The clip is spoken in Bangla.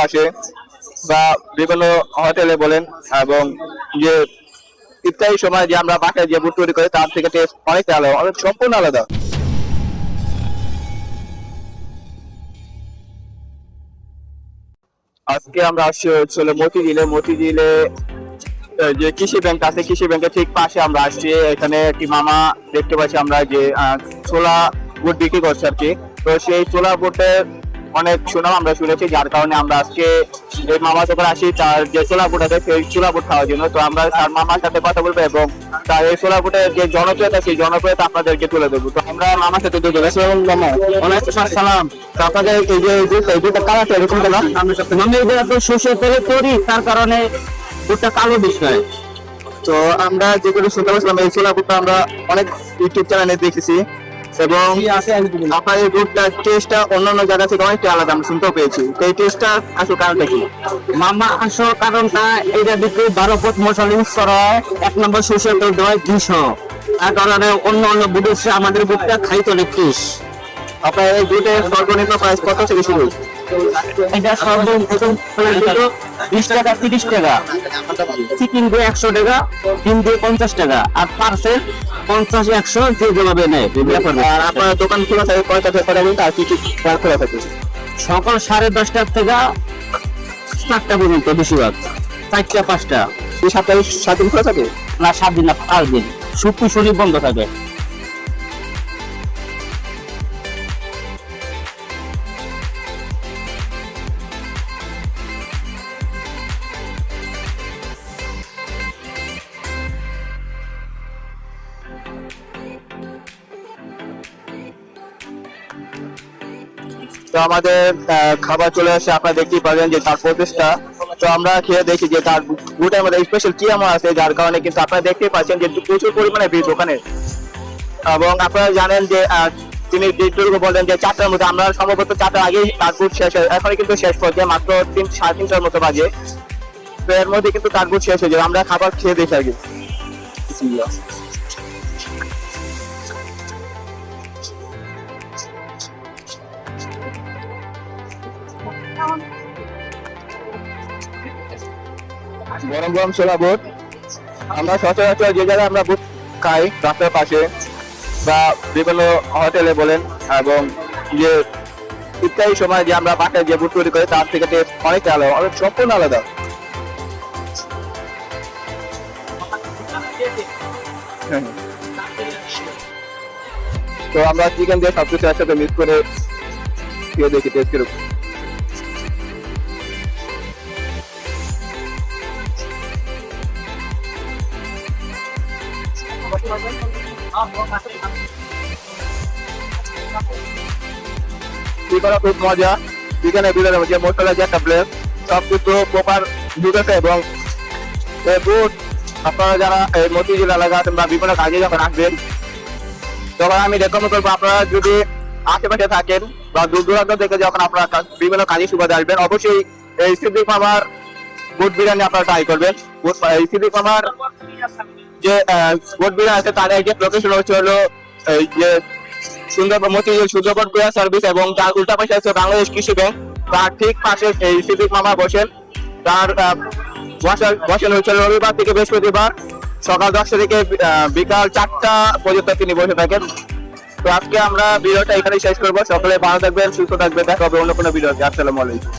পাশে বা বিভিন্ন হোটেলে বলেন, এবং যে ইত্যাদি সময় যে আমরা বাসায় যে বুট তৈরি করি তার থেকে টেস্ট অনেকটা আলাদা, অনেক সম্পূর্ণ আলাদা। আজকে আমরা আসছি হচ্ছে মতিঝিলে যে কৃষি ব্যাংক আছে, কৃষি ব্যাংকের ঠিক পাশে আমরা আসছি। এখানে একটি মামা দেখতে পাচ্ছি আমরা যে ছোলা বুট বিক্রি করছে আর কি। তো সেই ছোলা বুটের অনেক সুনাম আমরা শুনেছি, যার কারণে আমরা আজকে এই মামার দোকানে আসি তার যে ছোলা বুট আছে সেই ছোলা বুট খাওয়ার জন্য। তো আমরা তার মামার সাথে কথা বলবো এবং তার এই ছোলা বুটের যে জনপ্রিয়তা সেই জনপ্রিয়তা আপনাদেরকে তুলে দেবো। তো আমরা মামার সাথে সালাম। আপনাদের এই যে দুটো কালার এরকম কেন? আমি শস্যের তেলে করি, তার কারণে বুটটা কালো বিষয়। তো আমরা যেগুলো শুনতে পাচ্ছিলাম এই ছোলা বুটটা আমরা অনেক ইউটিউব চ্যানেলে দেখেছি, এবং আপনার এই বুটটার টেস্টটা অন্যান্য জায়গা থেকে অনেকটা আলাদা আমরা শুনতেও পেয়েছি। তো এই টেস্টটা আসলে কারণটা কি? মামা আসল কারণটা এটা দিকে 12 পথ মশলা ইউজ করা হয়। 1 নম্বর শস্যের তেল দেওয়া 200, তার কারণে অন্য বুটের চেয়ে আমাদের বুটটা খাইতে অনেক ফ্রেশ। আপনার এই বুটের সর্বনিম্ন প্রাইস কত থেকে শুরু? এটা সর্বনিম্ন 20 টাকা 30 টাকা, চিকেন দিয়ে 100 টাকা, ডিম দিয়ে 50 টাকা, আর পার্সেল 50 100 যে যেভাবে নেয়। আর আপনার দোকান খোলা থাকে কয়টা থেকে কয়টা পর্যন্ত, আর কি কি খোলা থাকে? সকাল 10:30 থেকে 4টা পর্যন্ত, বেশিরভাগ 4টা 5টা। এই সপ্তাহে 7 দিন খোলা থাকে? না 7 দিন না 5 দিন, শুক্র শনি বন্ধ থাকে। তো আমাদের খাবার চলে আসে, আপনারা দেখতেই পাবেন যে তার প্রচেষ্টা। তো আমরা খেয়ে দেখি যে তার বুটের মধ্যে স্পেশাল কি এমন আছে যার কারণে কিন্তু আপনারা দেখতেই পাচ্ছেন যে প্রচুর পরিমাণে ভিড় দোকানে। এবং আপনারা জানেন যে তিনি যেটুকু বললেন যে 4টার মধ্যে, আমরা সম্ভবত 4টার আগেই তার বুট শেষ হয়, এখন কিন্তু শেষ পর্যায়ে মাত্র 3-3:30টার মতো বাজে। তো এর মধ্যে কিন্তু তার বুট শেষ হয়ে যায়। আমরা খাবার খেয়ে দেখি আগে। গরম গরম ছোলা বুট। আমরা সচরাচর যে জায়গায় আমরা বুট খাই রাস্তার পাশে বা বিভিন্ন হোটেলে বলেন, এবং যে ইত্যাদি সময় যে আমরা বাসায় যে বুট তৈরি করি তার থেকে টেস্ট অনেকটা আলাদা, অনেক সম্পূর্ণ আলাদা। তো আমরা চিকেন দিয়ে সবকিছু একসাথে মিক্স করে খেয়ে দেখি টেস্ট কিরকম। চিকেন খুব মজা, চিকেনের ভিতরে যে মশলা যে একটা প্লেস সব কিছু প্রপার ঢুকেছে। এবং এই বুট আপনারা যারা এই মতিঝিল এলাকা আছেন বা বিভিন্ন কাজে যখন আসবেন, তখন আমি রেকমেন্ড করবো আপনারা যদি আশেপাশে থাকেন বা দূর দূরান্ত থেকে যখন আপনারা বিভিন্ন কাজে সুবাদে আসবেন, অবশ্যই এই সিদ্দিক মামার বুট বিরিয়ানি আপনারা ট্রাই করবেন। এই সিদ্দিক মামার যে বুট বিরিয়ানি আছে তার একজন লোকেশন হচ্ছে হলো এই যে মতিঝিল সুন্দরবন কুরিয়ার সার্ভিস, এবং তার উল্টা পাশে আছে বাংলাদেশ কৃষি ব্যাংক। তার ঠিক পাশে এই সিদ্দিক মামা বসেন। তার বসেন হচ্ছে রবিবার থেকে বৃহস্পতিবার সকাল 10টা থেকে বিকাল 4টা পর্যন্ত তিনি বসে থাকেন। তো আজকে আমরা ভিডিওটা এখানেই শেষ করবো। সকলে ভালো থাকবেন, সুস্থ থাকবেন, দেখা হবে অন্য কোনো ভিডিওতে। আসসালামু আলাইকুম।